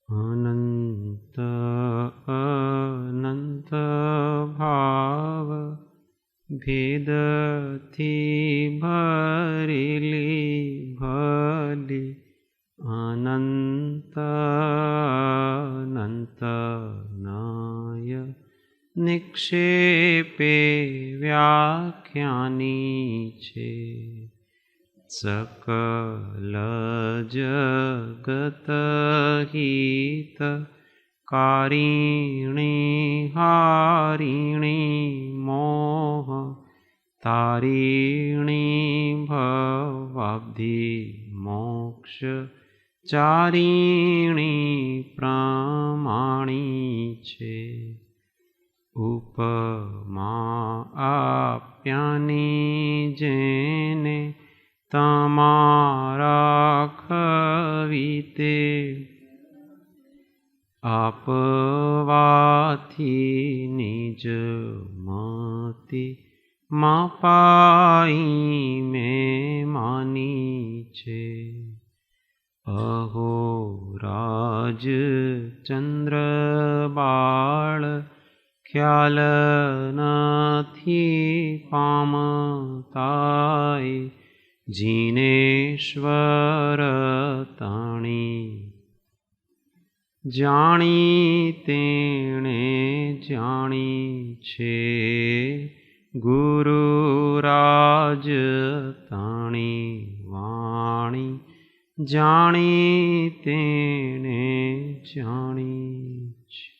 अनंत अनंत भाव भेदथी भरेली भली अनंत अनंत नाय निक्षेपे व्याख्यानी छे। सकल जगत हित कारिणी हारिणी मोह तारिणी भवाब्धि मोक्ष चारिणी प्रमाणी छे। उपमा आप्यानी जेने तमारा खवीते आपवाथी निज मति मापाई में मानी छे। अहो राज चंद्र बाळ ख्याल नथी पामताय जिनेश्वर ताणी जाणी तेणे जाणी छे। गुरुराज ताणी वाणी जाणी तेणे जाणी छे।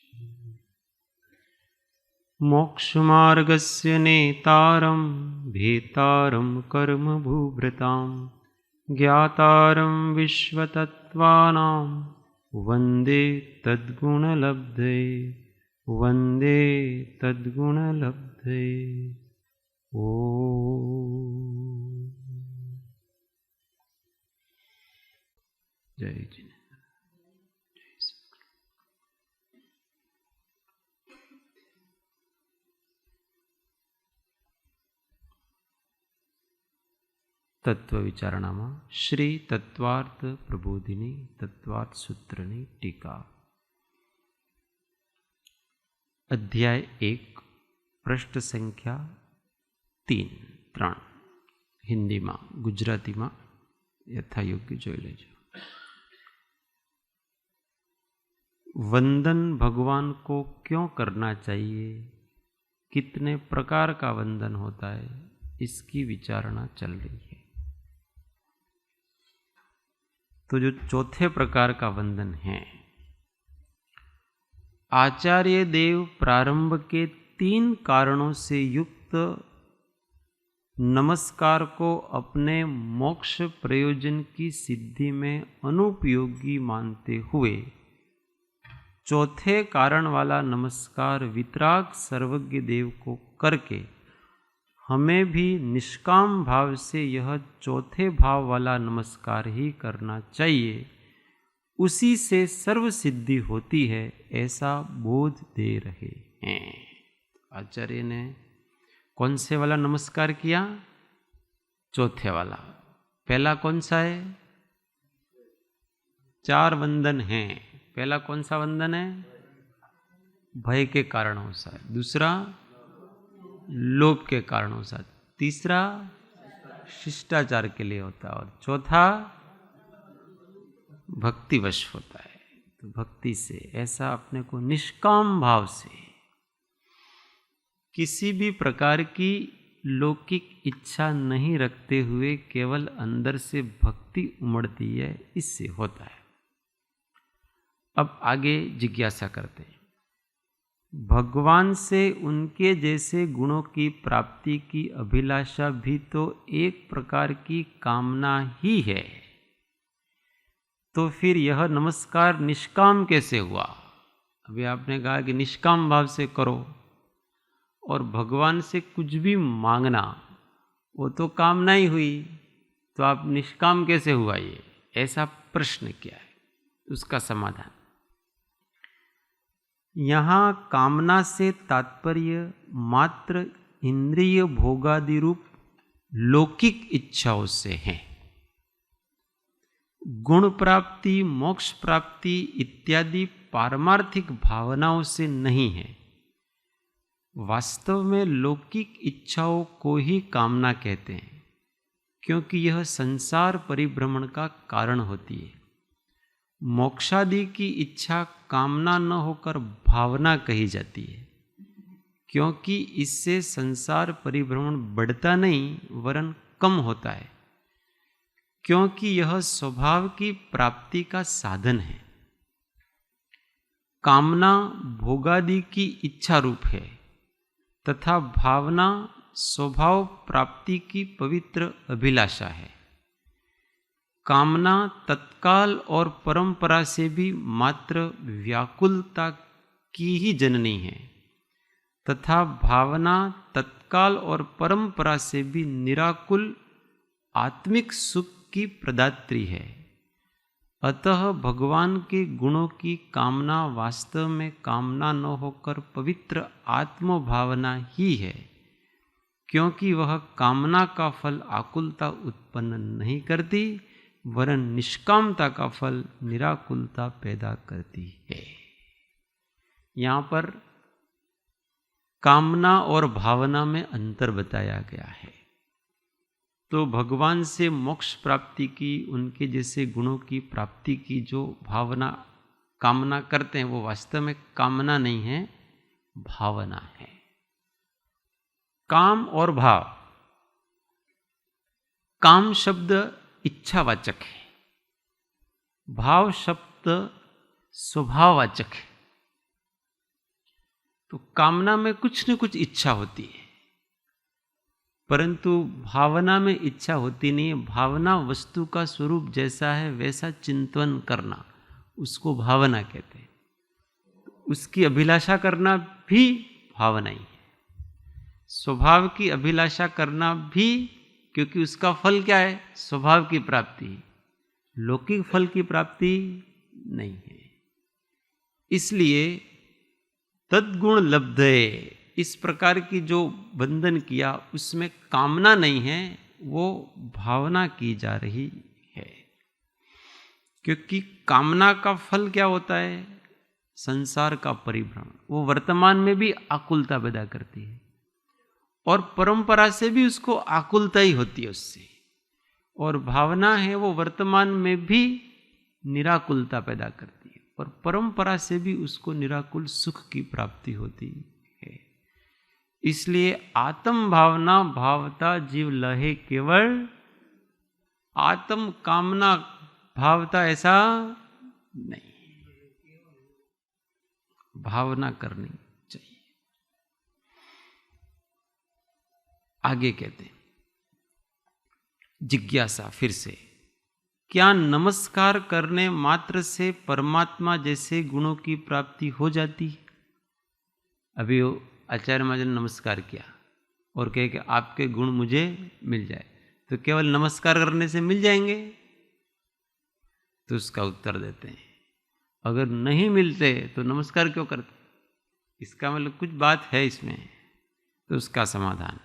मोक्षमार्गस्य नेतारं भेतारं कर्मभूभृतां ज्ञातारं विश्वतत्त्वानां वन्दे तद्गुणलब्धे वन्दे तद्गुणलब्धे। ओ जय जिनेन्द्र। तत्व विचारणाમાં श्री तत्वार्थ प्रबोधिनी तत्वार्थ सूत्रनी टीका अध्याय 1 पृष्ठ संख्या 3 हिंदी में गुजराती में यथायोग्य जोई लेजो। वंदन भगवान को क्यों करना चाहिए, कितने प्रकार का वंदन होता है, इसकी विचारणा चल रही है। तो जो चौथे प्रकार का वंदन है, आचार्य देव प्रारंभ के 3 कारणों से युक्त नमस्कार को अपने मोक्ष प्रयोजन की सिद्धि में अनुपयोगी मानते हुए चौथे कारण वाला नमस्कार वितराग सर्वज्ञ देव को करके हमें भी निष्काम भाव से यह चौथे भाव वाला नमस्कार ही करना चाहिए, उसी से सर्व सिद्धि होती है, ऐसा बोध दे रहे हैं। आचार्य ने कौन से वाला नमस्कार किया? चौथे वाला। पहला कौन सा है? 4 वंदन हैं। पहला कौन सा वंदन है? भय के कारणों से। दूसरा लोभ के कारणों से। तीसरा शिष्टाचार के लिए होता है। और चौथा भक्तिवश होता है। तो भक्ति से ऐसा अपने को निष्काम भाव से किसी भी प्रकार की लौकिक इच्छा नहीं रखते हुए केवल अंदर से भक्ति उमड़ती है, इससे होता है। अब आगे जिज्ञासा करते हैं। भगवान से उनके जैसे गुणों की प्राप्ति की अभिलाषा भी तो एक प्रकार की कामना ही है, तो फिर यह नमस्कार निष्काम कैसे हुआ? अभी आपने कहा कि निष्काम भाव से करो, और भगवान से कुछ भी मांगना वो तो कामना ही हुई, तो आप निष्काम कैसे हुआ? ये ऐसा प्रश्न क्या है, उसका समाधान यहाँ कामना से तात्पर्य मात्र इंद्रिय भोगादि रूप लौकिक इच्छाओं से है। गुण प्राप्ति, मोक्ष प्राप्ति इत्यादि पारमार्थिक भावनाओं से नहीं है। वास्तव में लौकिक इच्छाओं को ही कामना कहते हैं, क्योंकि यह संसार परिभ्रमण का कारण होती है। मोक्षादि की इच्छा कामना न होकर भावना कही जाती है, क्योंकि इससे संसार परिभ्रमण बढ़ता नहीं वरन कम होता है, क्योंकि यह स्वभाव की प्राप्ति का साधन है। कामना भोगादि की इच्छा रूप है तथा भावना स्वभाव प्राप्ति की पवित्र अभिलाषा है। कामना तत्काल और परंपरा से भी मात्र व्याकुलता की ही जननी है तथा भावना तत्काल और परंपरा से भी निराकुल आत्मिक सुख की प्रदात्री है। अतः भगवान के गुणों की कामना वास्तव में कामना न होकर पवित्र आत्म भावना ही है, क्योंकि वह कामना का फल आकुलता उत्पन्न नहीं करती वरन निष्कामता का फल निराकुलता पैदा करती है। यहाँ पर कामना और भावना में अंतर बताया गया है। तो भगवान से मोक्ष प्राप्ति की, उनके जैसे गुणों की प्राप्ति की जो भावना कामना करते हैं वो वास्तव में कामना नहीं है, भावना है। काम और भाव, काम शब्द इच्छावाचक है, भाव शब्द स्वभाववाचक है। तो कामना में कुछ न कुछ इच्छा होती है, परंतु भावना में इच्छा होती नहीं है। भावना वस्तु का स्वरूप जैसा है वैसा चिंतन करना, उसको भावना कहते हैं। उसकी अभिलाषा करना भी भावना ही है। स्वभाव की अभिलाषा करना भी, क्योंकि उसका फल क्या है? स्वभाव की प्राप्ति, लौकिक फल की प्राप्ति नहीं है। इसलिए तद्गुण लब्धे, इस प्रकार की जो बंधन किया उसमें कामना नहीं है, वो भावना की जा रही है। क्योंकि कामना का फल क्या होता है? संसार का परिभ्रमण। वो वर्तमान में भी आकुलता पैदा करती है और परंपरा से भी उसको आकुलता ही होती है उससे। और भावना है वो वर्तमान में भी निराकुलता पैदा करती है और परंपरा से भी उसको निराकुल सुख की प्राप्ति होती है। इसलिए आत्म भावना भावता जीव लहे केवल, आत्म कामना भावता ऐसा नहीं, भावना करनी चाहिए। आगे कहते हैं जिज्ञासा, फिर से, क्या नमस्कार करने मात्र से परमात्मा जैसे गुणों की प्राप्ति हो जाती है? अभी आचार्य महाराज ने नमस्कार किया और कहे कि आपके गुण मुझे मिल जाए, तो केवल नमस्कार करने से मिल जाएंगे? तो उसका उत्तर देते हैं, अगर नहीं मिलते तो नमस्कार क्यों करते? इसका मतलब कुछ बात है इसमें। तो उसका समाधान,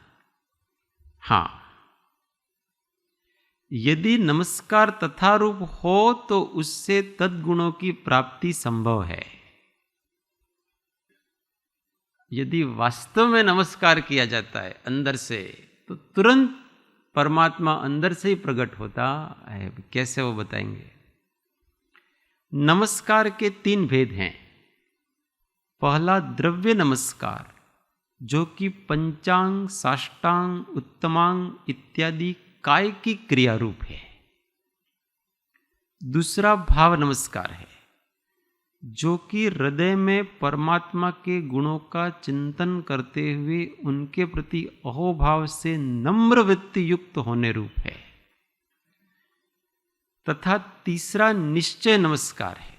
हाँ, यदि नमस्कार तथा रूप हो तो उससे तद्गुणों की प्राप्ति संभव है। यदि वास्तव में नमस्कार किया जाता है अंदर से, तो तुरंत परमात्मा अंदर से ही प्रकट होता है। कैसे वो बताएंगे। नमस्कार के 3 भेद हैं। पहला द्रव्य नमस्कार, जो कि पंचांग, साष्टांग, उत्तमांग इत्यादि काय की क्रिया रूप है। दूसरा भाव नमस्कार है, जो कि हृदय में परमात्मा के गुणों का चिंतन करते हुए उनके प्रति अहोभाव से नम्र वृत्ति युक्त होने रूप है। तथा तीसरा निश्चय नमस्कार है,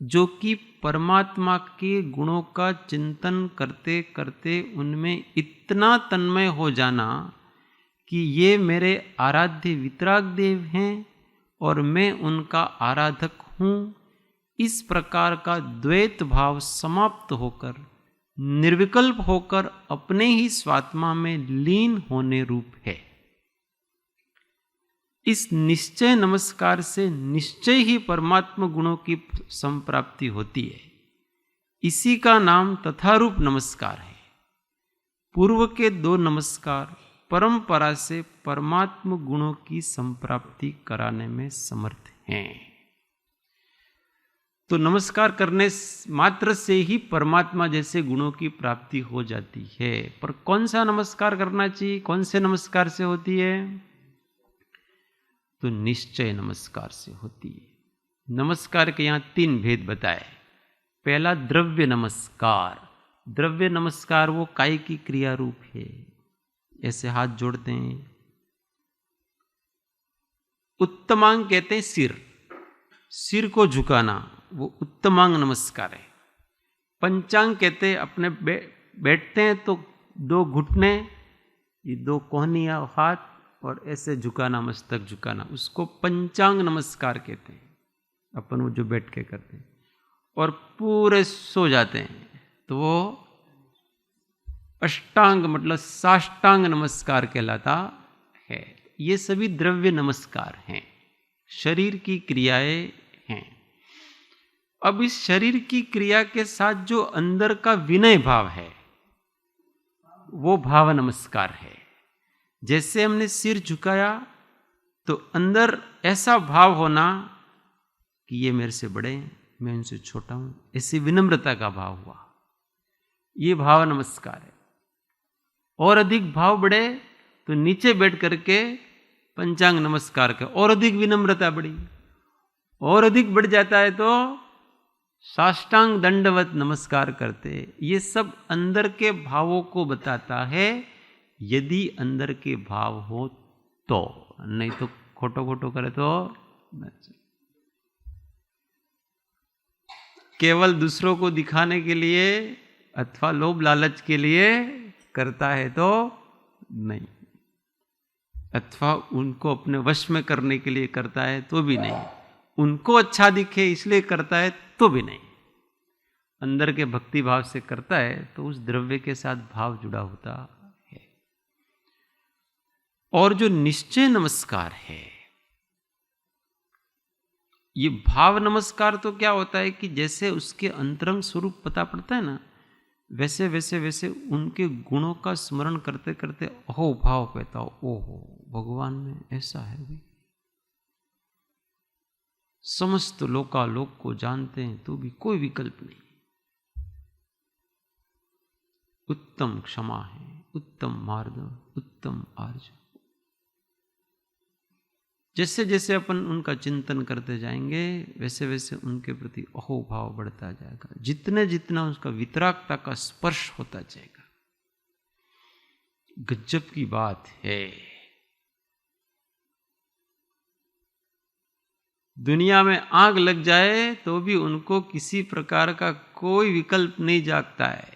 जो कि परमात्मा के गुणों का चिंतन करते करते उनमें इतना तन्मय हो जाना कि ये मेरे आराध्य वितराग देव हैं और मैं उनका आराधक हूँ, इस प्रकार का द्वैत भाव समाप्त होकर निर्विकल्प होकर अपने ही स्वात्मा में लीन होने रूप है। इस निश्चय नमस्कार से निश्चय ही परमात्मा गुणों की संप्राप्ति होती है। इसी का नाम तथारूप नमस्कार है। पूर्व के दो नमस्कार परंपरा से परमात्मा गुणों की संप्राप्ति कराने में समर्थ हैं। तो नमस्कार करने मात्र से ही परमात्मा जैसे गुणों की प्राप्ति हो जाती है। पर कौन सा नमस्कार करना चाहिए, कौन से नमस्कार से होती है? तो निश्चय नमस्कार से होती है। नमस्कार के यहां 3 भेद बताए। पहला द्रव्य नमस्कार। द्रव्य नमस्कार वो काय की क्रिया रूप है, ऐसे हाथ जोड़ते हैं। उत्तमांग कहते हैं सिर, सिर को झुकाना, वो उत्तमांग नमस्कार है। पंचांग कहते हैं अपने बैठते हैं तो 2 घुटने, ये 2 कोहनियां हाथ और ऐसे झुकाना, मस्तक झुकाना, उसको पंचांग नमस्कार कहते हैं। अपन वो जो बैठ के करते हैं और पूरे सो जाते हैं तो वो अष्टांग मतलब साष्टांग नमस्कार कहलाता है। ये सभी द्रव्य नमस्कार हैं, शरीर की क्रियाएं हैं। अब इस शरीर की क्रिया के साथ जो अंदर का विनय भाव है वो भाव नमस्कार है। जैसे हमने सिर झुकाया तो अंदर ऐसा भाव होना कि ये मेरे से बड़े हैं, मैं उनसे छोटा हूं, ऐसी विनम्रता का भाव हुआ, ये भाव नमस्कार है। और अधिक भाव बढ़े तो नीचे बैठ करके पंचांग नमस्कार का, और अधिक विनम्रता बढ़ी, और अधिक बढ़ जाता है तो साष्टांग दंडवत नमस्कार करते। ये सब अंदर के भावों को बताता है, यदि अंदर के भाव हो तो, नहीं तो खोटो खोटो करे तो केवल दूसरों को दिखाने के लिए अथवा लोभ लालच के लिए करता है तो नहीं, अथवा उनको अपने वश में करने के लिए करता है तो भी नहीं, उनको अच्छा दिखे इसलिए करता है तो भी नहीं। अंदर के भक्ति भाव से करता है तो उस द्रव्य के साथ भाव जुड़ा होता है। और जो निश्चय नमस्कार है, ये भाव नमस्कार तो क्या होता है कि जैसे उसके अंतरंग स्वरूप पता पड़ता है ना, वैसे वैसे वैसे उनके गुणों का स्मरण करते करते अहो भाव कहता हो, ओहो भगवान में ऐसा है भी, समस्त लोकालोक को जानते हैं तो भी कोई विकल्प नहीं, उत्तम क्षमा है, उत्तम मार्ग, उत्तम आर्ज। जैसे जैसे अपन उनका चिंतन करते जाएंगे वैसे वैसे उनके प्रति अहोभाव बढ़ता जाएगा, जितने जितना उसका वितरागता का स्पर्श होता जाएगा। गजब की बात है। दुनिया में आग लग जाए तो भी उनको किसी प्रकार का कोई विकल्प नहीं जागता है।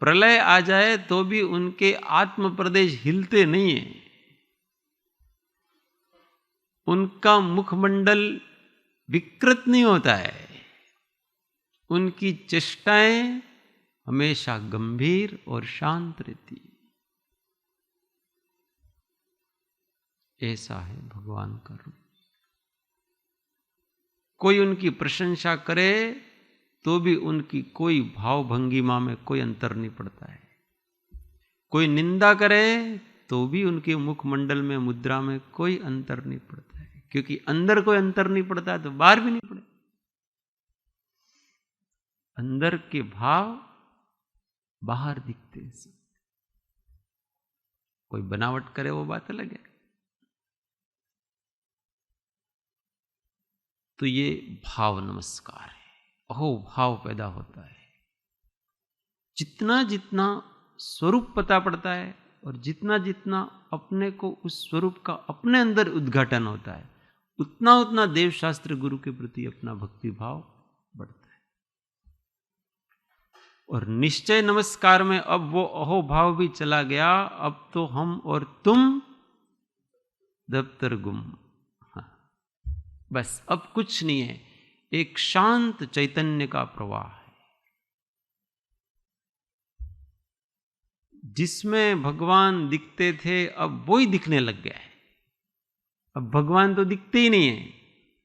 प्रलय आ जाए तो भी उनके आत्म प्रदेश हिलते नहीं है। उनका मुखमंडल विकृत नहीं होता है। उनकी चेष्टाएं हमेशा गंभीर और शांत रहती है। ऐसा है भगवान का रूप। कोई उनकी प्रशंसा करे तो भी उनकी कोई भाव भंगिमा में कोई अंतर नहीं पड़ता है। कोई निंदा करे तो भी उनके मुखमंडल में मुद्रा में कोई अंतर नहीं पड़ता है, क्योंकि अंदर कोई अंतर नहीं पड़ता तो बाहर भी नहीं पड़े। अंदर के भाव बाहर दिखते हैं सब। कोई बनावट करे वो बात अलग है। तो ये भाव नमस्कार है। अहो भाव पैदा होता है। जितना जितना स्वरूप पता पड़ता है और जितना जितना अपने को उस स्वरूप का अपने अंदर उद्घाटन होता है, उतना उतना देवशास्त्र गुरु के प्रति अपना भक्ति भाव बढ़ता है। और निश्चय नमस्कार में अब वो अहो भाव भी चला गया। अब तो हम और तुम दफ्तर गुम। हाँ, बस अब कुछ नहीं है। एक शांत चैतन्य का प्रवाह है, जिसमें भगवान दिखते थे अब वो ही दिखने लग गया है। अब भगवान तो दिखते ही नहीं है,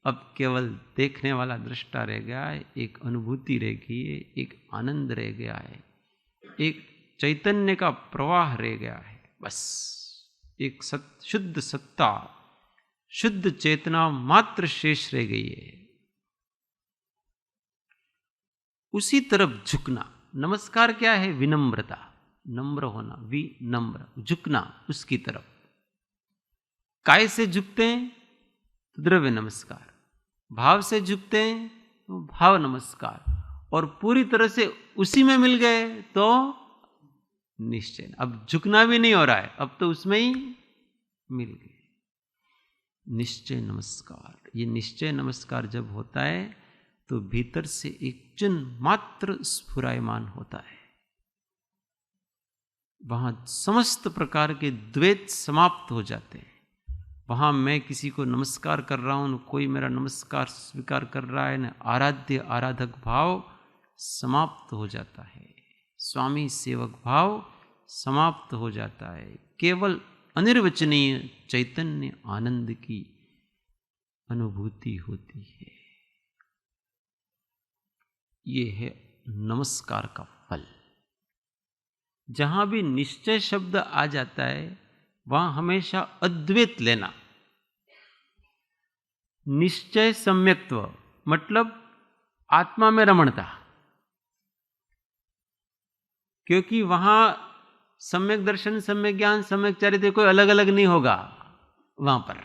अब केवल देखने वाला दृष्टा रह गया है, एक अनुभूति रह गई है, एक आनंद रह गया है, एक चैतन्य का प्रवाह रह गया है। बस एक शुद्ध सत्ता, शुद्ध चेतना मात्र शेष रह गई है। उसी तरफ झुकना। नमस्कार क्या है? विनम्रता, नम्र होना, विनम्र, झुकना उसकी तरफ। काय से झुकते हैं तो द्रव्य नमस्कार, भाव से झुकते हैं तो भाव नमस्कार, और पूरी तरह से उसी में मिल गए तो निश्चय। अब झुकना भी नहीं हो रहा है, अब तो उसमें ही मिल गए। निश्चय नमस्कार। ये निश्चय नमस्कार जब होता है तो भीतर से एक चिन्ह मात्र स्फुरायमान होता है। वहां समस्त प्रकार के द्वैत समाप्त हो जाते हैं। वहां मैं किसी को नमस्कार कर रहा हूं, कोई मेरा नमस्कार स्वीकार कर रहा है, न आराध्य आराधक भाव समाप्त हो जाता है, स्वामी सेवक भाव समाप्त हो जाता है। केवल अनिर्वचनीय चैतन्य आनंद की अनुभूति होती है। ये है नमस्कार का फल। जहां भी निश्चय शब्द आ जाता है वहां हमेशा अद्वैत लेना। निश्चय सम्यक्त्व मतलब आत्मा में रमणता, क्योंकि वहां सम्यक दर्शन, सम्यक ज्ञान, सम्यक चारित्र्य कोई अलग अलग नहीं होगा। वहां पर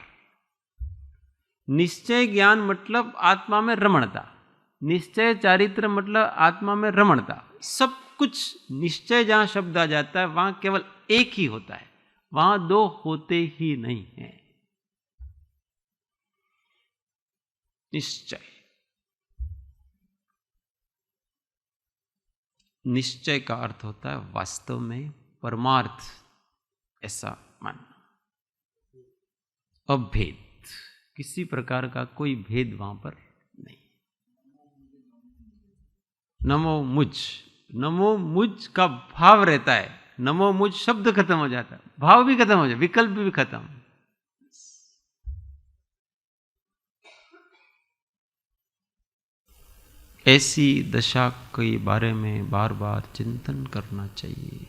निश्चय ज्ञान मतलब आत्मा में रमणता, निश्चय चारित्र मतलब आत्मा में रमणता। सब कुछ निश्चय जहां शब्द आ जाता है वहां केवल एक ही होता है, वहां दो होते ही नहीं है। निश्चय, निश्चय का अर्थ होता है वास्तव में परमार्थ, ऐसा मानना, अभेद, किसी प्रकार का कोई भेद वहां पर नहीं। नमो मुझ, नमो मुझ का भाव रहता है। नमो मुझ शब्द खत्म हो जाता है, भाव भी खत्म हो जाता, विकल्प भी खत्म। ऐसी दशा के बारे में बार बार चिंतन करना चाहिए,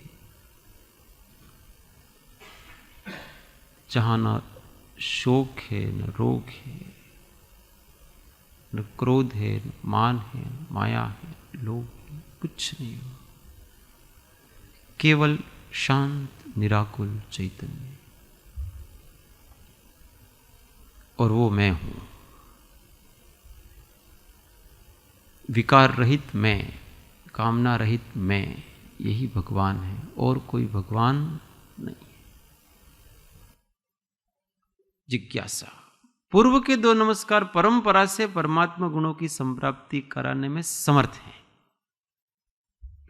जहां न शोक है, न रोग है, न क्रोध है, न मान है, न माया है, लोभ है, कुछ नहीं हो, केवल शांत निराकुल चैतन्य, और वो मैं हूं। विकार रहित मैं, कामना रहित मैं, यही भगवान है, और कोई भगवान नहीं। जिज्ञासा। पूर्व के दो नमस्कार परंपरा से परमात्मा गुणों की संप्राप्ति कराने में समर्थ हैं।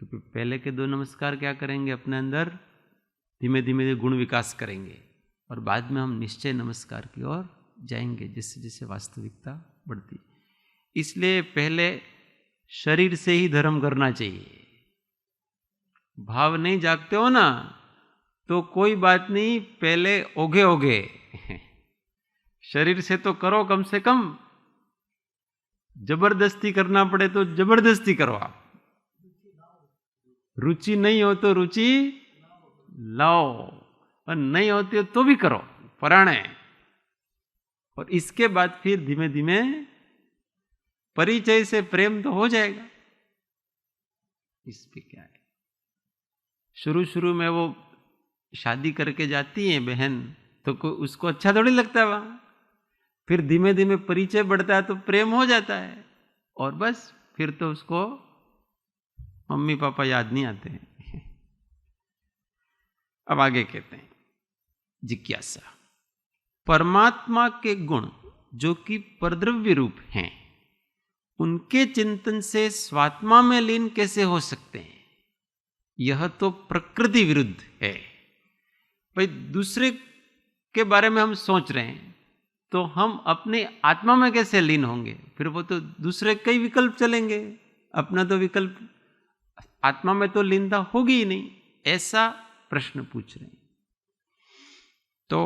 तो पहले के दो नमस्कार क्या करेंगे? अपने अंदर धीमे धीमे गुण विकास करेंगे, और बाद में हम निश्चय नमस्कार की ओर जाएंगे जैसे जैसे वास्तविकता बढ़ती। इसलिए पहले शरीर से ही धर्म करना चाहिए। भाव नहीं जागते हो ना तो कोई बात नहीं, पहले ओगे ओगे शरीर से तो करो, कम से कम जबरदस्ती करना पड़े तो जबरदस्ती करो। आप रुचि नहीं हो तो रुचि लाओ, और नहीं होती हो तो भी करो, पराणे। और इसके बाद फिर धीमे धीमे परिचय से प्रेम तो हो जाएगा। इस पे क्या है, शुरू शुरू में वो शादी करके जाती है बहन तो उसको अच्छा थोड़ी लगता है वहां, फिर धीमे धीमे परिचय बढ़ता है तो प्रेम हो जाता है, और बस फिर तो उसको मम्मी पापा याद नहीं आते हैं। अब आगे कहते हैं जिज्ञासा। परमात्मा के गुण जो कि परद्रव्य रूप हैं, उनके चिंतन से स्वात्मा में लीन कैसे हो सकते हैं? यह तो प्रकृति विरुद्ध है। भाई दूसरे के बारे में हम सोच रहे हैं, तो हम अपने आत्मा में कैसे लीन होंगे? फिर वो तो दूसरे कई विकल्प चलेंगे, अपना तो विकल्प, आत्मा में तो लीनता होगी ही नहीं। ऐसा प्रश्न पूछ रहे हैं। तो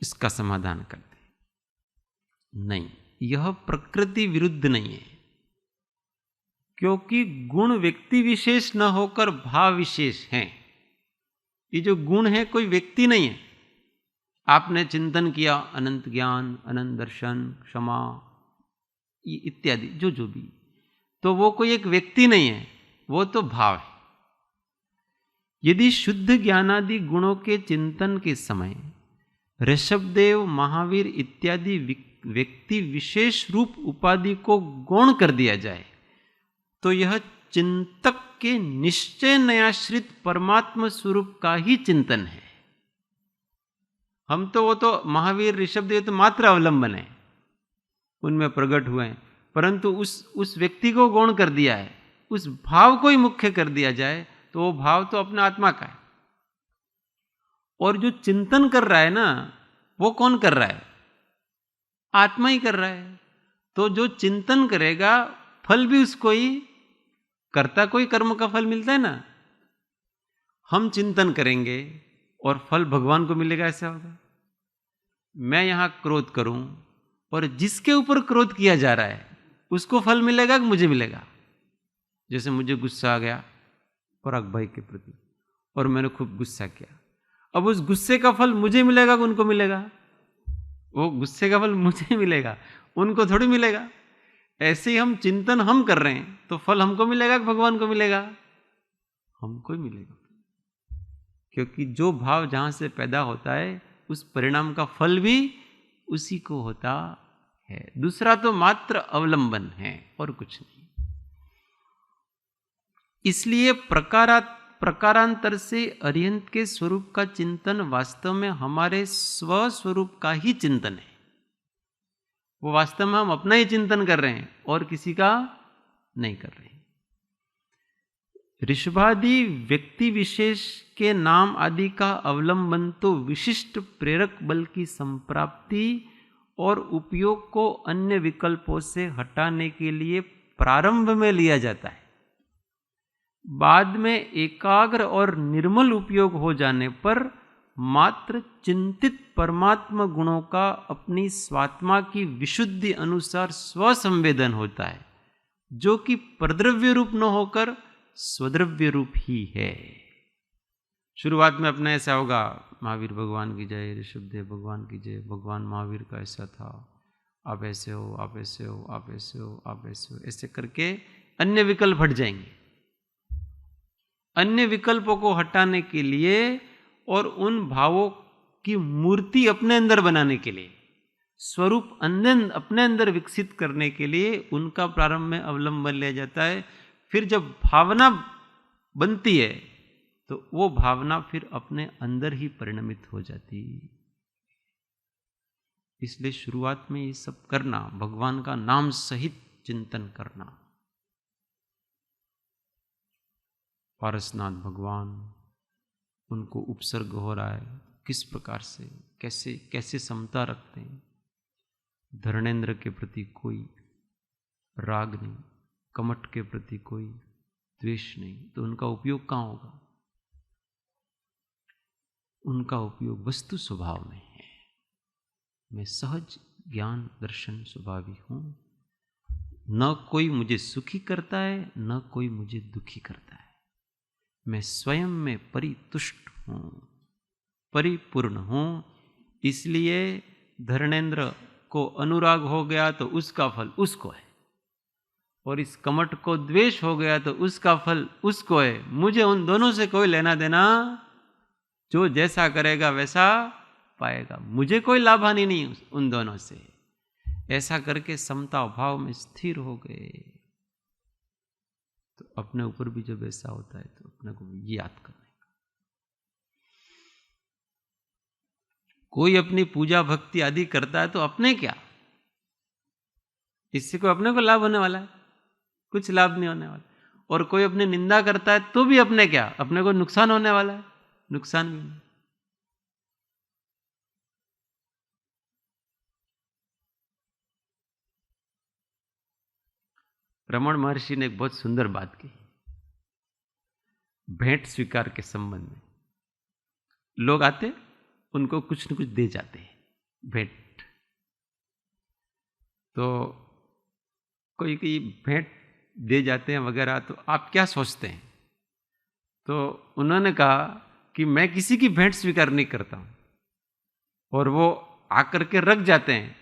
इसका समाधान करते हैं। नहीं, यह प्रकृति विरुद्ध नहीं है, क्योंकि गुण व्यक्ति विशेष न होकर भाव विशेष हैं। ये जो गुण है कोई व्यक्ति नहीं है। आपने चिंतन किया अनंत ज्ञान, अनंत दर्शन, क्षमा इत्यादि जो भी, तो वो कोई एक व्यक्ति नहीं है, वो तो भाव है। यदि शुद्ध ज्ञानादि गुणों के चिंतन के समय ऋषभदेव, महावीर इत्यादि व्यक्ति विशेष रूप उपाधि को गौण कर दिया जाए, तो यह चिंतक के निश्चय नयाश्रित परमात्म स्वरूप का ही चिंतन है। हम तो वो तो महावीर, ऋषभदेव तो मात्र अवलंबन है, उनमें प्रकट हुए हैं, परंतु उस व्यक्ति को गौण कर दिया है, उस भाव को ही मुख्य कर दिया जाए, तो वो भाव तो अपना आत्मा का है। और जो चिंतन कर रहा है ना, वो कौन कर रहा है? आत्मा ही कर रहा है। तो जो चिंतन करेगा फल भी उसको ही, कर्ता को ही कर्म का फल मिलता है ना। हम चिंतन करेंगे और फल भगवान को मिलेगा, ऐसा होगा? मैं यहां क्रोध करूं और जिसके ऊपर क्रोध किया जा रहा है उसको फल मिलेगा कि मुझे मिलेगा? जैसे मुझे गुस्सा आ गया पराग भाई के प्रति और मैंने खूब गुस्सा किया, अब उस गुस्से का फल मुझे मिलेगा कि उनको मिलेगा? वो गुस्से का फल मुझे मिलेगा, उनको थोड़ी मिलेगा। ऐसे ही हम चिंतन हम कर रहे हैं तो फल हमको मिलेगा कि भगवान को मिलेगा? हमको ही मिलेगा, क्योंकि जो भाव जहां से पैदा होता है उस परिणाम का फल भी उसी को होता है। दूसरा तो मात्र अवलंबन है और कुछ नहीं। इसलिए प्रकारांतर से अरिहंत के स्वरूप का चिंतन वास्तव में हमारे स्वस्वरूप का ही चिंतन है। वो वास्तव में हम अपना ही चिंतन कर रहे हैं और किसी का नहीं कर रहे हैं। ऋषभादि व्यक्ति विशेष के नाम आदि का अवलंबन तो विशिष्ट प्रेरक बल की संप्राप्ति और उपयोग को अन्य विकल्पों से हटाने के लिए प्रारंभ में लिया जाता है। बाद में एकाग्र और निर्मल उपयोग हो जाने पर मात्र चिंतित परमात्मा गुणों का अपनी स्वात्मा की विशुद्धि अनुसार स्वसंवेदन होता है, जो कि परद्रव्य रूप न होकर स्वद्रव्य रूप ही है। शुरुआत में अपने ऐसा होगा, महावीर भगवान की जय, ऋषभदेव भगवान की जय, भगवान महावीर का ऐसा था, आप ऐसे हो, आप ऐसे हो, आप ऐसे हो, आप ऐसे हो, ऐसे करके अन्य विकल्प हट जाएंगे। अन्य विकल्पों को हटाने के लिए और उन भावों की मूर्ति अपने अंदर बनाने के लिए, स्वरूप अपने अंदर विकसित करने के लिए उनका प्रारंभ में अवलंबन लिया जाता है। फिर जब भावना बनती है तो वो भावना फिर अपने अंदर ही परिणमित हो जाती है। इसलिए शुरुआत में ये सब करना, भगवान का नाम सहित चिंतन करना, पारसनाथ भगवान, उनको उपसर्ग हो रहा है, किस प्रकार से कैसे कैसे समता रखते हैं, धर्मेंद्र के प्रति कोई राग नहीं, कमठ के प्रति कोई द्वेष नहीं, तो उनका उपयोग कहाँ होगा? उनका उपयोग वस्तु स्वभाव में है। मैं सहज ज्ञान दर्शन स्वभावी हूं, न कोई मुझे सुखी करता है न कोई मुझे दुखी करता है, मैं स्वयं में परितुष्ट हूं, परिपूर्ण हूं। इसलिए धर्मेंद्र को अनुराग हो गया तो उसका फल उसको है, और इस कमठ को द्वेष हो गया तो उसका फल उसको है। मुझे उन दोनों से कोई लेना देना, जो जैसा करेगा वैसा पाएगा, मुझे कोई लाभ हानि नहीं उन दोनों से। ऐसा करके समता भाव में स्थिर हो गए तो अपने ऊपर भी जब ऐसा होता है तो अपने को ये याद करने का, कोई अपनी पूजा भक्ति आदि करता है तो अपने क्या, इससे कोई अपने को लाभ होने वाला है? कुछ लाभ नहीं होने वाला। और कोई अपनी निंदा करता है तो भी अपने क्या, अपने को नुकसान होने वाला है? नुकसान भी नहीं। रमण महर्षि ने एक बहुत सुंदर बात की भेंट स्वीकार के संबंध में। लोग आते, उनको कुछ न कुछ दे जाते हैं भेंट। तो कोई भेंट दे जाते हैं वगैरह, तो आप क्या सोचते हैं? तो उन्होंने कहा कि मैं किसी की भेंट स्वीकार नहीं करता हूं, और वो आकर के रख जाते हैं,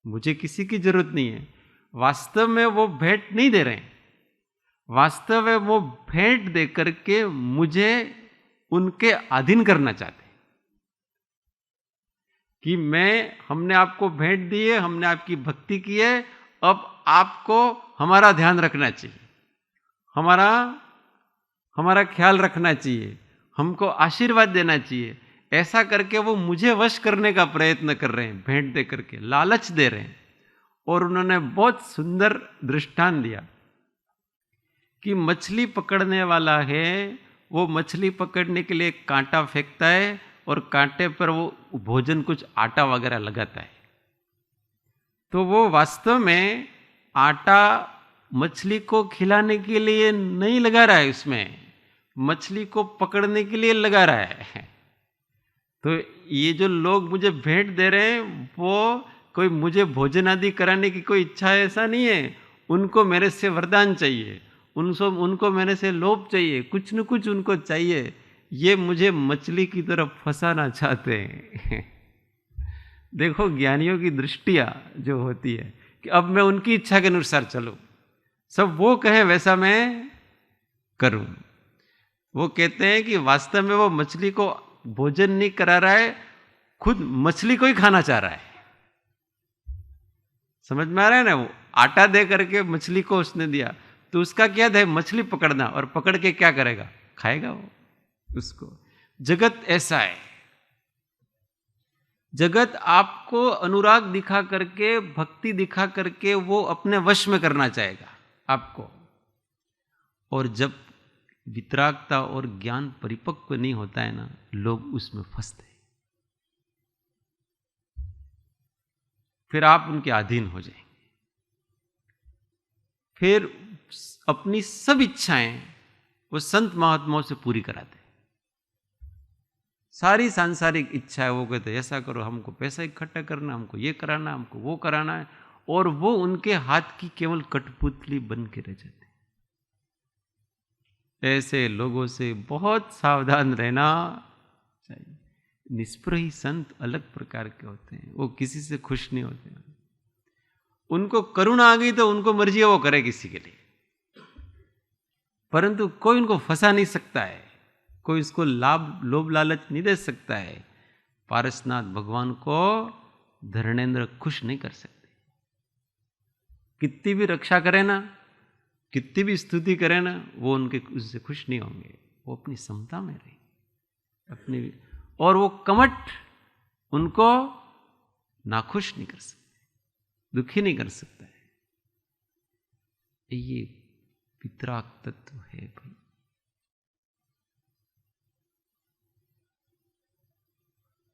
मुझे किसी की जरूरत नहीं है। वास्तव में वो भेंट नहीं दे रहे हैं, वास्तव में वो भेंट दे करके मुझे उनके अधीन करना चाहते हैं कि हमने आपको भेंट दी है, हमने आपकी भक्ति की है, अब आपको हमारा ध्यान रखना चाहिए, हमारा ख्याल रखना चाहिए, हमको आशीर्वाद देना चाहिए। ऐसा करके वो मुझे वश करने का प्रयत्न कर रहे हैं, भेंट दे करके लालच दे रहे हैं। और उन्होंने बहुत सुंदर दृष्टांत दिया कि मछली पकड़ने वाला है, वो मछली पकड़ने के लिए कांटा फेंकता है और कांटे पर वो भोजन कुछ आटा वगैरह लगाता है। तो वो वास्तव में आटा मछली को खिलाने के लिए नहीं लगा रहा है, उसमें मछली को पकड़ने के लिए लगा रहा है। तो ये जो लोग मुझे भेंट दे रहे हैं, वो कोई मुझे भोजन आदि कराने की कोई इच्छा है ऐसा नहीं है। उनको मेरे से वरदान चाहिए, उनको मेरे से लोभ चाहिए, कुछ न कुछ उनको चाहिए। ये मुझे मछली की तरफ फंसाना चाहते हैं। देखो ज्ञानियों की दृष्टियां जो होती है कि अब मैं उनकी इच्छा के अनुसार चलूं, सब वो कहे वैसा मैं करूं। वो कहते हैं कि वास्तव में वो मछली को भोजन नहीं करा रहा है, खुद मछली को ही खाना चाह रहा है। समझ में आ रहा है ना? वो आटा दे करके मछली को उसने दिया, तो उसका क्या है? मछली पकड़ना, और पकड़ के क्या करेगा? खाएगा वो उसको। जगत ऐसा है, जगत आपको अनुराग दिखा करके, भक्ति दिखा करके वो अपने वश में करना चाहेगा आपको। और जब वितरागता और ज्ञान परिपक्व नहीं होता है ना, लोग उसमें फंसते हैं, फिर आप उनके अधीन हो जाएंगे। फिर अपनी सब इच्छाएं वो संत महात्माओं से पूरी कराते हैं। सारी सांसारिक इच्छाएं वो कहते हैं ऐसा करो, हमको पैसा इकट्ठा करना, हमको ये कराना, हमको वो कराना है, और वो उनके हाथ की केवल कठपुतली बन के रह जाते। ऐसे लोगों से बहुत सावधान रहना चाहिए। निष्प्रही संत अलग प्रकार के होते हैं, वो किसी से खुश नहीं होते। उनको करुणा आ गई तो उनको मर्जी है वो करे किसी के लिए, परंतु कोई उनको फंसा नहीं सकता है, कोई इसको लोभ लालच नहीं दे सकता है। पारसनाथ भगवान को धर्मेंद्र खुश नहीं कर सकते। कितनी भी रक्षा करे ना, कितनी भी स्तुति करे ना, वो उससे खुश नहीं होंगे। वो अपनी समता में रहे अपनी, और वो कमठ उनको नाखुश नहीं कर सकते, दुखी नहीं कर सकता है। ये वितराग तत्व है भाई।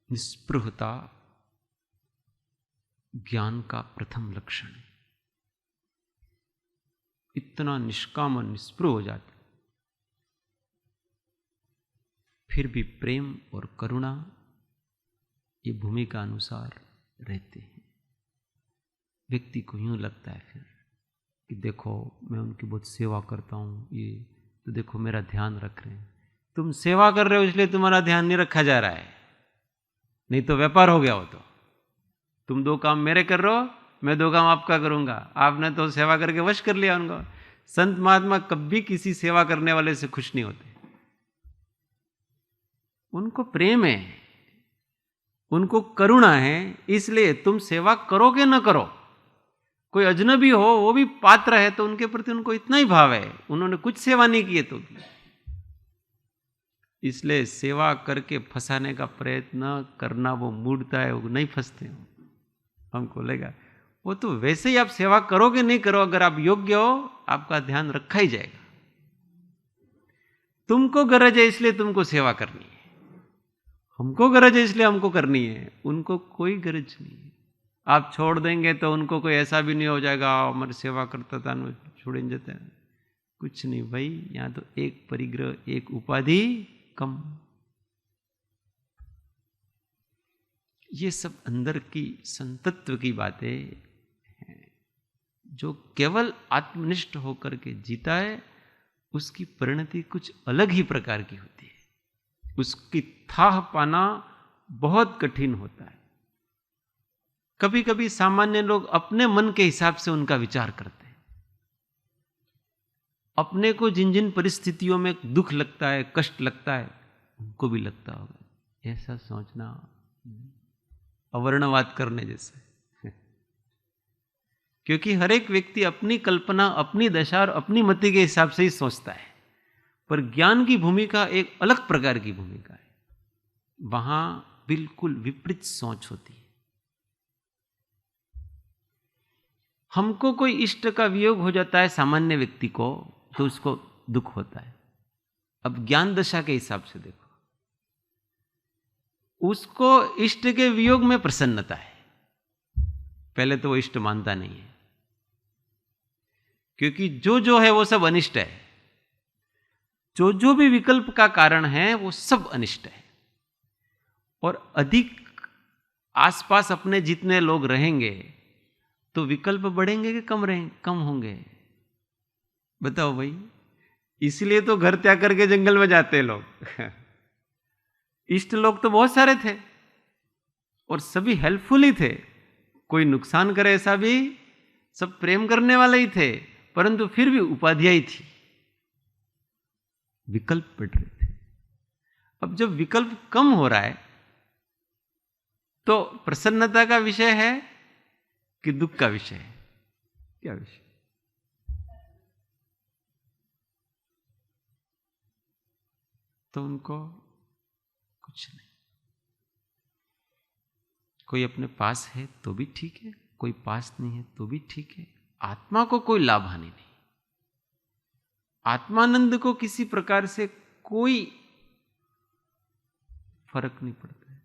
निस्पृहता ज्ञान का प्रथम लक्षण है। इतना निष्काम और निस्पृह हो जाते, फिर भी प्रेम और करुणा ये भूमिका अनुसार रहते हैं। व्यक्ति को यूं लगता है फिर कि देखो मैं उनकी बहुत सेवा करता हूँ, ये तो देखो मेरा ध्यान रख रहे हैं। तुम सेवा कर रहे हो इसलिए तुम्हारा ध्यान नहीं रखा जा रहा है, नहीं तो व्यापार हो गया हो। तो तुम 2 काम मेरे कर रहे हो, मैं 2 काम आपका करूंगा। आपने तो सेवा करके वश कर लिया उनको। संत महात्मा कभी किसी सेवा करने वाले से खुश नहीं होते। उनको प्रेम है, उनको करुणा है, इसलिए तुम सेवा करोगे न करो, कोई अजनबी हो वो भी पात्र है तो उनके प्रति उनको इतना ही भाव है, उन्होंने कुछ सेवा नहीं की है तो भी। इसलिए सेवा करके फंसाने का प्रयत्न करना वो मूर्खता है, वो नहीं फंसते हो। हमको लगा वो तो वैसे ही आप सेवा करोगे नहीं करो, अगर आप योग्य हो आपका ध्यान रखा ही जाएगा। तुमको गरज है इसलिए तुमको सेवा करनी है, हमको गरज है इसलिए हमको करनी है, उनको कोई गरज नहीं है। आप छोड़ देंगे तो उनको कोई ऐसा भी नहीं हो जाएगा हमारी सेवा करता था, छोड़े जाते हैं। कुछ नहीं भाई, यहाँ तो एक परिग्रह एक उपाधि कम। ये सब अंदर की संतत्व की बातें हैं। जो केवल आत्मनिष्ठ होकर के जीता है उसकी परिणति कुछ अलग ही प्रकार की होती है। उसकी थाह पाना बहुत कठिन होता है। कभी कभी सामान्य लोग अपने मन के हिसाब से उनका विचार करते हैं। अपने को जिन जिन परिस्थितियों में दुख लगता है, कष्ट लगता है, उनको भी लगता होगा। ऐसा सोचना अवर्णवाद करने जैसे। क्योंकि हर एक व्यक्ति अपनी कल्पना, अपनी दशा और अपनी मति के हिसाब से ही सोचता है। पर ज्ञान की भूमिका एक अलग प्रकार की भूमिका है। वहां बिल्कुल विपरीत सोच होती है। हमको कोई इष्ट का वियोग हो जाता है सामान्य व्यक्ति को, तो उसको दुख होता है। अब ज्ञान दशा के हिसाब से देखो, उसको इष्ट के वियोग में प्रसन्नता है। पहले तो वो इष्ट मानता नहीं है, क्योंकि जो है वो सब अनिष्ट है। जो भी विकल्प का कारण है वो सब अनिष्ट है। और अधिक आसपास अपने जितने लोग रहेंगे तो विकल्प बढ़ेंगे कि कम होंगे? बताओ भाई। इसलिए तो घर त्याग करके जंगल में जाते हैं लोग। इष्ट लोग तो बहुत सारे थे और सभी हेल्पफुल ही थे। कोई नुकसान करे ऐसा भी, सब प्रेम करने वाले ही थे, परंतु फिर भी उपाधियां ही थी, विकल्प बढ़ रहे थे। अब जब विकल्प कम हो रहा है तो प्रसन्नता का विषय है कि दुख का विषय है? क्या विषय? तो उनको कुछ नहीं। कोई अपने पास है तो भी ठीक है, कोई पास नहीं है तो भी ठीक है। आत्मा को कोई लाभ हानि नहीं। आत्मानंद को किसी प्रकार से कोई फर्क नहीं पड़ता है।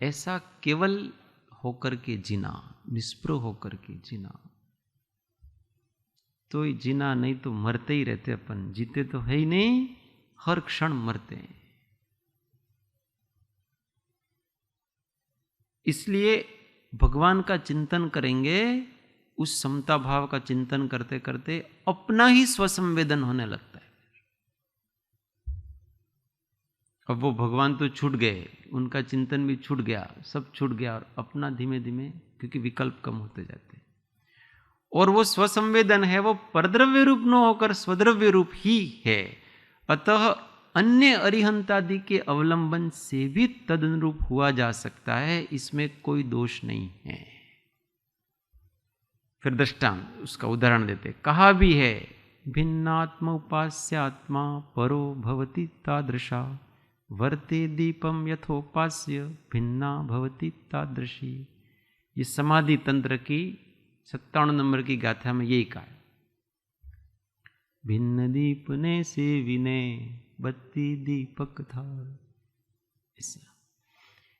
ऐसा केवल होकर के जीना, निष्प्रह होकर के जीना, तो ही जीना, नहीं तो मरते ही रहते अपन। जीते तो है ही नहीं, हर क्षण मरते हैं। इसलिए भगवान का चिंतन करेंगे, उस समता भाव का चिंतन करते करते अपना ही स्वसंवेदन होने लगता है। अब वो भगवान तो छूट गए, उनका चिंतन भी छूट गया, सब छूट गया, और अपना धीमे धीमे, क्योंकि विकल्प कम होते जाते हैं। और वो स्वसंवेदन है, वो परद्रव्य रूप न होकर स्वद्रव्य रूप ही है। अतः अन्य अरिहंतादि के अवलंबन से भी तदनुरूप हुआ जा सकता है, इसमें कोई दोष नहीं है। फिर दृष्टांत, उसका उदाहरण देते। कहा भी है, भिन्नात्म उपास्यात्मा परो भवति तादृशा, वर्ते दीपम यथोपास्य भिन्ना भवति तादृशी। ये समाधि तंत्र की 57 नंबर की गाथा में यही कहा है। भिन्न दीपने से विने बत्ती दीपक था।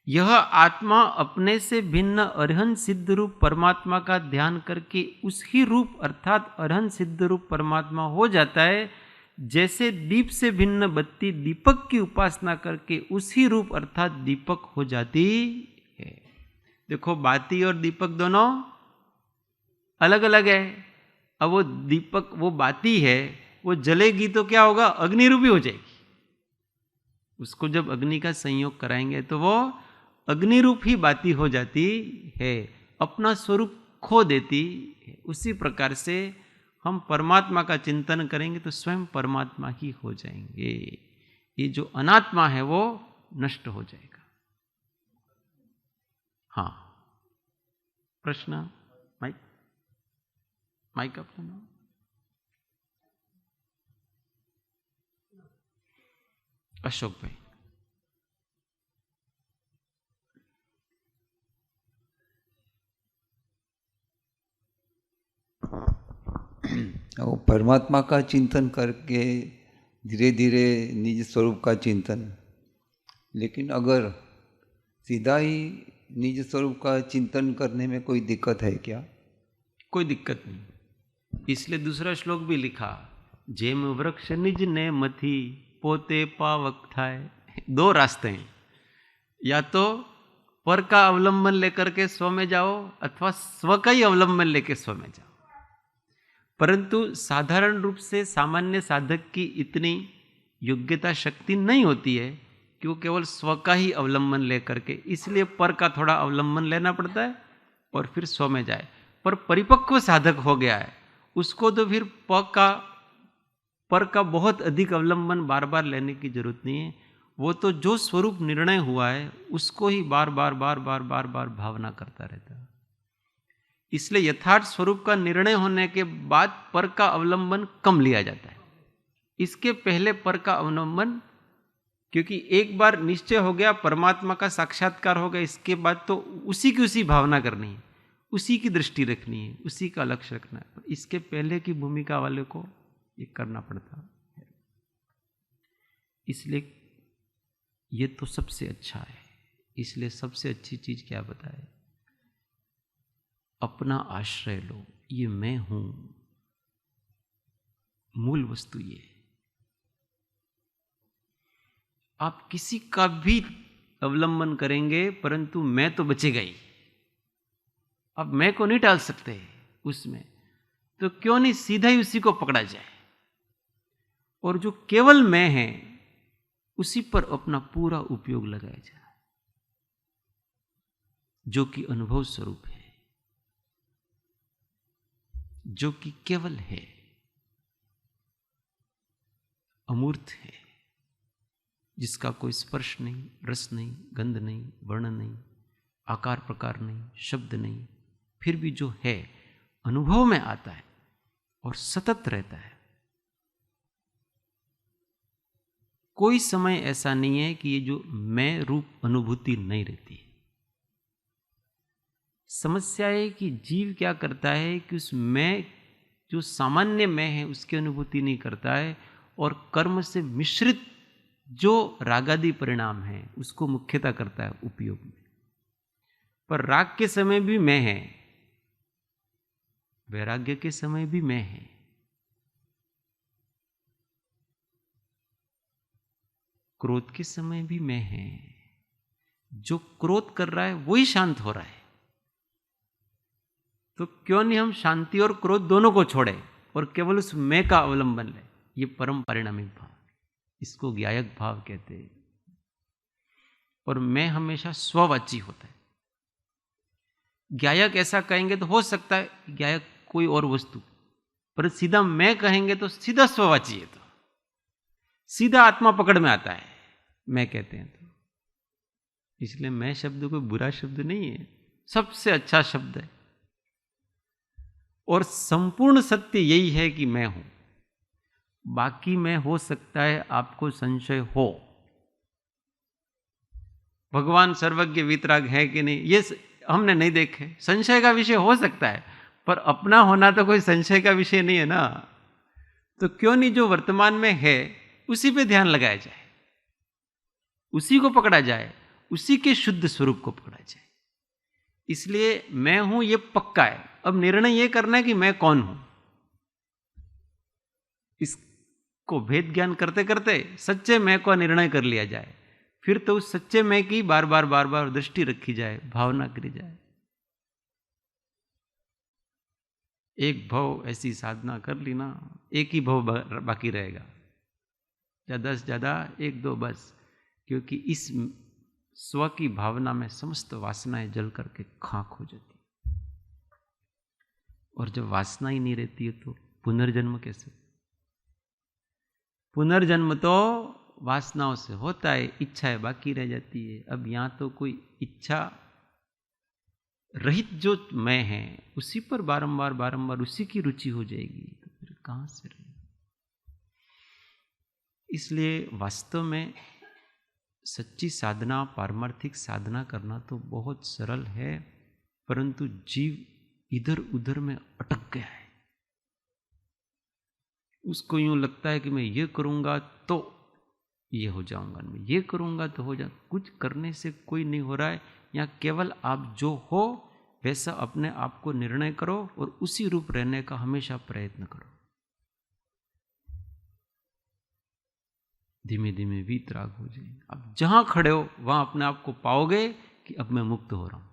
यह आत्मा अपने से भिन्न अरहंत सिद्ध रूप परमात्मा का ध्यान करके उसी रूप अर्थात अरहंत सिद्ध रूप परमात्मा हो जाता है, जैसे दीप से भिन्न बत्ती दीपक की उपासना करके उसी रूप अर्थात दीपक हो जाती है। देखो, बाती और दीपक दोनों अलग अलग है। अब वो दीपक, वो बाती है, वो जलेगी तो क्या होगा? अग्नि रूपी हो जाएगी। उसको जब अग्नि का संयोग कराएंगे तो वो अग्नि रूप ही बाती हो जाती है, अपना स्वरूप खो देती है। उसी प्रकार से हम परमात्मा का चिंतन करेंगे तो स्वयं परमात्मा ही हो जाएंगे। ये जो अनात्मा है वो नष्ट हो जाएगा। हाँ, प्रश्न? माइक अपना। अशोक भाई। वो परमात्मा का चिंतन करके धीरे धीरे निज स्वरूप का चिंतन। लेकिन अगर सीधा ही निज स्वरूप का चिंतन करने में कोई दिक्कत है क्या? कोई दिक्कत नहीं। इसलिए दूसरा श्लोक भी लिखा, जेम वृक्ष निज ने मथी पोते पावक थाए। दो रास्ते हैं, या तो पर का अवलंबन लेकर के स्व में जाओ अथवा स्व का ही अवलंबन लेकर स्व में जाओ। परंतु साधारण रूप से सामान्य साधक की इतनी योग्यता शक्ति नहीं होती है कि वो केवल स्व का ही अवलंबन लेकर के, इसलिए पर का थोड़ा अवलंबन लेना पड़ता है और फिर स्व में जाए। पर परिपक्व साधक हो गया है, उसको तो फिर पर का बहुत अधिक अवलंबन बार बार लेने की जरूरत नहीं है। वो तो जो स्वरूप निर्णय हुआ है उसको ही बार बार भावना करता रहता है। इसलिए यथार्थ स्वरूप का निर्णय होने के बाद पर का अवलंबन कम लिया जाता है। इसके पहले पर का अवलंबन, क्योंकि एक बार निश्चय हो गया, परमात्मा का साक्षात्कार हो गया, इसके बाद तो उसी की उसी भावना करनी है, उसी की दृष्टि रखनी है, उसी का लक्ष्य रखना है। इसके पहले की भूमिका वाले को ये करना पड़ता है। इसलिए ये तो सबसे अच्छा है। इसलिए सबसे अच्छी चीज क्या बताए, अपना आश्रय लो, ये मैं हूं, मूल वस्तु ये। आप किसी का भी अवलंबन करेंगे परंतु मैं तो बचेगा ही। अब मैं को नहीं टाल सकते उसमें, तो क्यों नहीं सीधा ही उसी को पकड़ा जाए और जो केवल मैं है उसी पर अपना पूरा उपयोग लगाया जाए, जो कि अनुभव स्वरूप है, जो कि केवल है, अमूर्त है, जिसका कोई स्पर्श नहीं, रस नहीं, गंध नहीं, वर्ण नहीं, आकार प्रकार नहीं, शब्द नहीं, फिर भी जो है अनुभव में आता है और सतत रहता है। कोई समय ऐसा नहीं है कि ये जो मैं रूप अनुभूति नहीं रहती है। समस्या है कि जीव क्या करता है कि उस मैं, जो सामान्य मैं है, उसकी अनुभूति नहीं करता है और कर्म से मिश्रित जो रागादि परिणाम है उसको मुख्यतः करता है उपयोग में। पर राग के समय भी मैं है, वैराग्य के समय भी मैं है, क्रोध के समय भी मैं है। जो क्रोध कर रहा है वही शांत हो रहा है, तो क्यों नहीं हम शांति और क्रोध दोनों को छोड़े और केवल उस मैं का अवलंबन ले। ये परम परिणामिक भाव, इसको ज्ञायक भाव कहते हैं। और मैं हमेशा स्ववाची होता है। ज्ञायक ऐसा कहेंगे तो हो सकता है ज्ञायक कोई और वस्तु, पर सीधा मैं कहेंगे तो सीधा स्ववाची है, तो सीधा आत्मा पकड़ में आता है मैं कहते हैं तो। इसलिए मैं शब्द कोई बुरा शब्द नहीं है, सबसे अच्छा शब्द है। और संपूर्ण सत्य यही है कि मैं हूं। बाकी में हो सकता है आपको संशय हो, भगवान सर्वज्ञ वितराग है कि नहीं, ये हमने नहीं देखे, संशय का विषय हो सकता है, पर अपना होना तो कोई संशय का विषय नहीं है ना। तो क्यों नहीं जो वर्तमान में है उसी पे ध्यान लगाया जाए, उसी को पकड़ा जाए, उसी के शुद्ध स्वरूप को पकड़ा जाए। इसलिए मैं हूं ये पक्का है। अब निर्णय ये करना है कि मैं कौन हूं। इसको भेद ज्ञान करते करते सच्चे मैं को निर्णय कर लिया जाए, फिर तो उस सच्चे मैं की बार बार दृष्टि रखी जाए, भावना करी जाए। एक भव ऐसी साधना कर ली ना, एक ही भव बाकी रहेगा, ज्यादा से ज्यादा एक दो बस। क्योंकि इस स्व की भावना में समस्त वासनाएं जल करके खाक हो जाती। और जब वासना ही नहीं रहती है तो पुनर्जन्म कैसे? पुनर्जन्म तो वासनाओं से होता है, इच्छाएं बाकी रह जाती है। अब यहां तो कोई इच्छा रहित जो मैं है उसी पर बारंबार उसी की रुचि हो जाएगी, तो फिर कहां से रहे? इसलिए वास्तव में सच्ची साधना, पारमार्थिक साधना करना तो बहुत सरल है, परंतु जीव इधर उधर में अटक गया है। उसको यूं लगता है कि मैं ये करूंगा तो ये हो जाऊंगा, मैं ये करूंगा तो हो जाऊंगा। कुछ करने से कोई नहीं हो रहा है। यहाँ केवल आप जो हो वैसा अपने आप को निर्णय करो और उसी रूप रहने का हमेशा प्रयत्न करो। धीमे धीमे वीतराग हो जाएंगे। अब जहां खड़े हो वहां अपने आप को पाओगे कि अब मैं मुक्त हो रहा हूं।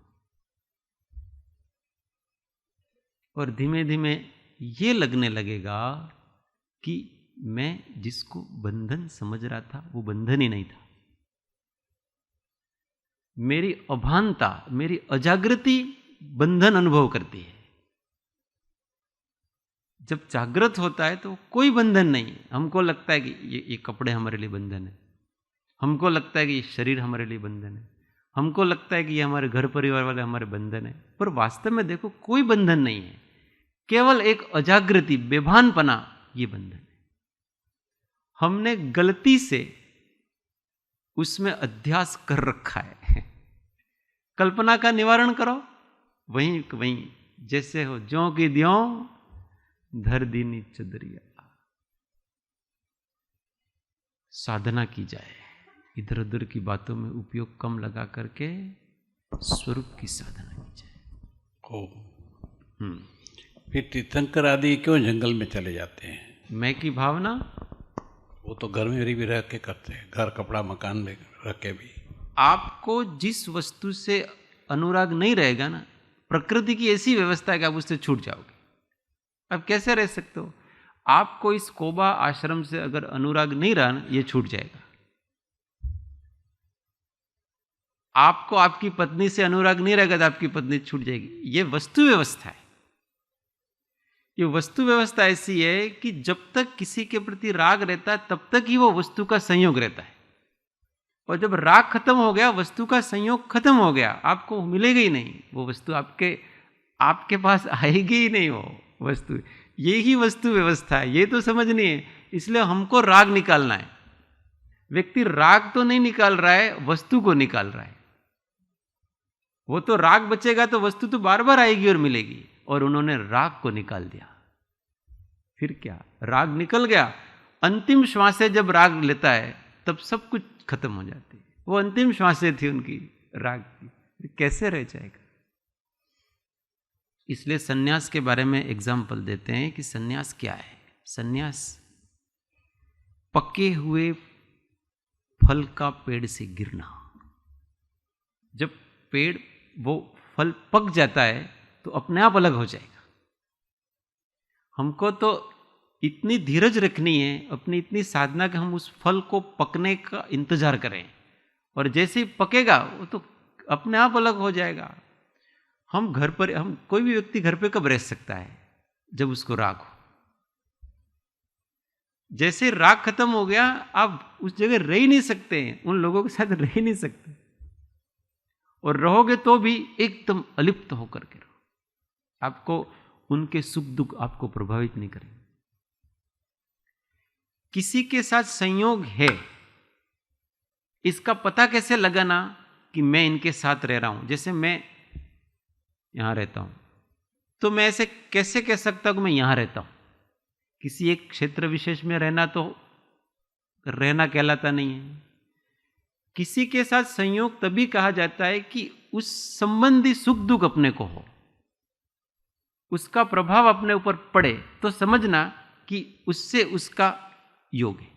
और धीमे धीमे ये लगने लगेगा कि मैं जिसको बंधन समझ रहा था वो बंधन ही नहीं था। मेरी अभानता, मेरी अजागृति बंधन अनुभव करती है। जब जागृत होता है तो कोई बंधन नहीं है। हमको लगता है कि ये कपड़े हमारे लिए बंधन है, हमको लगता है कि ये शरीर हमारे लिए बंधन है, हमको लगता है कि ये हमारे घर परिवार वाले हमारे बंधन है। पर वास्तव में देखो कोई बंधन नहीं है, केवल एक अजागृति, बेभानपना, ये बंधन है। हमने गलती से उसमें अध्यास कर रखा है। कल्पना का निवारण करो, वहीं वहीं जैसे हो ज्यों की त्यों धर दीनी चदरिया। साधना की जाए, इधर उधर की बातों में उपयोग कम लगा करके स्वरूप की साधना की जाए। फिर तीर्थंकर आदि क्यों जंगल में चले जाते हैं? मैं की भावना, वो तो घर में भी रह के करते हैं, घर कपड़ा मकान में रह के भी। आपको जिस वस्तु से अनुराग नहीं रहेगा ना, प्रकृति की ऐसी व्यवस्था है कि आप उससे छूट जाओगे। अब कैसे रह सकते हो? आपको इस कोबा आश्रम से अगर अनुराग नहीं रहा ना, ये छूट जाएगा। आपको आपकी पत्नी से अनुराग नहीं रहेगा तो आपकी पत्नी छूट जाएगी। ये वस्तु व्यवस्था है। ये वस्तु व्यवस्था ऐसी है कि जब तक किसी के प्रति राग रहता है तब तक ही वो वस्तु का संयोग रहता है, और जब राग खत्म हो गया, वस्तु का संयोग खत्म हो गया, आपको मिलेगा ही नहीं वो वस्तु, आपके पास आएगी ही नहीं वो वस्तु। ये ही वस्तु व्यवस्था है, ये तो समझनी है। इसलिए हमको राग निकालना है। व्यक्ति राग तो नहीं निकाल रहा है, वस्तु को निकाल रहा है। वो तो राग बचेगा तो वस्तु तो बार बार आएगी और मिलेगी, और उन्होंने राग को निकाल दिया। फिर क्या? राग निकल गया। अंतिम श्वासें जब राग लेता है तब सब कुछ खत्म हो जाती है। वो अंतिम श्वासें थी उनकी राग की, कैसे रह जाएगा? इसलिए सन्यास के बारे में एग्जाम्पल देते हैं कि सन्यास क्या है। सन्यास पके हुए फल का पेड़ से गिरना। जब पेड़ वो फल पक जाता है तो अपने आप अलग हो जाएगा। हमको तो इतनी धीरज रखनी है, अपनी इतनी साधना कि हम उस फल को पकने का इंतजार करें, और जैसे ही पकेगा वो तो अपने आप अलग हो जाएगा। हम कोई भी व्यक्ति घर पे कब रह सकता है? जब उसको राग हो। जैसे राग खत्म हो गया, आप उस जगह रह ही नहीं सकते हैं, उन लोगों के साथ रह ही नहीं सकते, और रहोगे तो भी एकदम अलिप्त होकर के रहो। आपको उनके सुख दुख आपको प्रभावित नहीं करेंगे। किसी के साथ संयोग है, इसका पता कैसे लगाना कि मैं इनके साथ रह रहा हूं? जैसे मैं यहां रहता हूं, तो मैं ऐसे कैसे कह सकता हूं कि मैं यहां रहता हूं? किसी एक क्षेत्र विशेष में रहना तो रहना कहलाता नहीं है। किसी के साथ संयोग तभी कहा जाता है कि उस संबंधी सुख दुख अपने को हो, उसका प्रभाव अपने ऊपर पड़े, तो समझना कि उससे उसका योग है।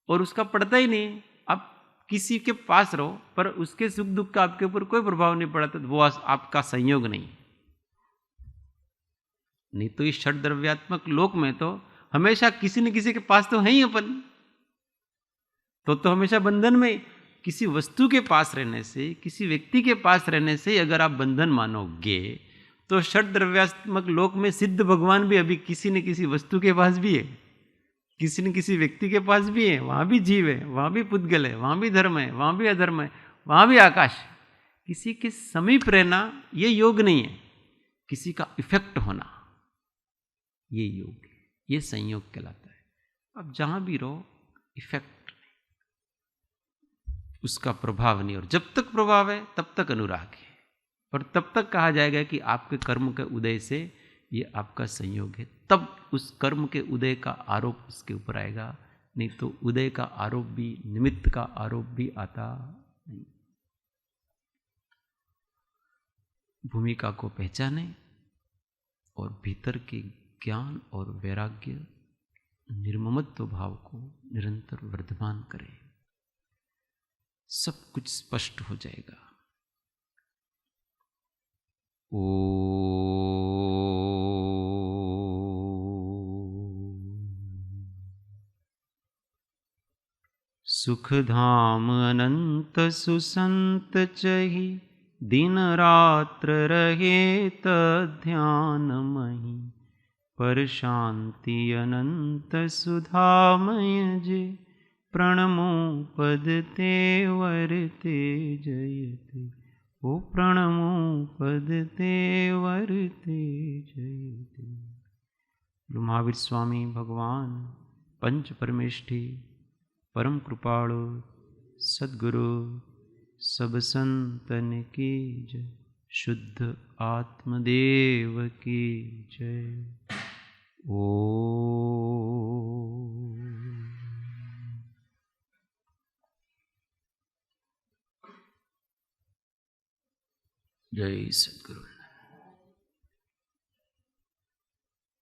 और उसका पड़ता ही नहीं, आप किसी के पास रहो पर उसके सुख दुख का आपके ऊपर कोई प्रभाव नहीं पड़ा, तो वो आपका संयोग नहीं तो इस षड द्रव्यात्मक लोक में तो हमेशा किसी न किसी के पास तो है ही अपन। तो हमेशा बंधन में, किसी वस्तु के पास रहने से, किसी व्यक्ति के पास रहने से अगर आप बंधन मानोगे, तो षड द्रव्यात्मक लोक में सिद्ध भगवान भी अभी किसी न किसी वस्तु के पास भी है, किसी न किसी व्यक्ति के पास भी है। वहां भी जीव है, वहां भी पुद्गल है, वहां भी धर्म है, वहां भी अधर्म है, वहां भी आकाश। किसी के समीप रहना ये योग नहीं है, किसी का इफेक्ट होना ये योग है, ये संयोग कहलाता है। अब जहां भी रहो इफेक्ट नहीं, उसका प्रभाव नहीं, और जब तक प्रभाव है तब तक अनुराग है, और तब तक कहा जाएगा कि आपके कर्म के उदय से ये आपका संयोग है। तब उस कर्म के उदय का आरोप उसके ऊपर आएगा, नहीं तो उदय का आरोप भी, निमित्त का आरोप भी आता नहीं। भूमिका को पहचाने और भीतर के ज्ञान और वैराग्य निर्ममत्व भाव को निरंतर वर्धमान करें, सब कुछ स्पष्ट हो जाएगा। सुख धाम अनंत सुसंत चही, दिन रात्र रहे तध्यान मही, पर शांति अनंत सुधामय जे, प्रणमो पद ते वरते जयते, ओ प्रणमो पद ते वरते जयते। महावीर स्वामी भगवान पंच परमेष्ठी परम कृपाळु सद्गुरु सब संतन की जय, शुद्ध आत्मदेव की जय। ओ जय सद्गुरु।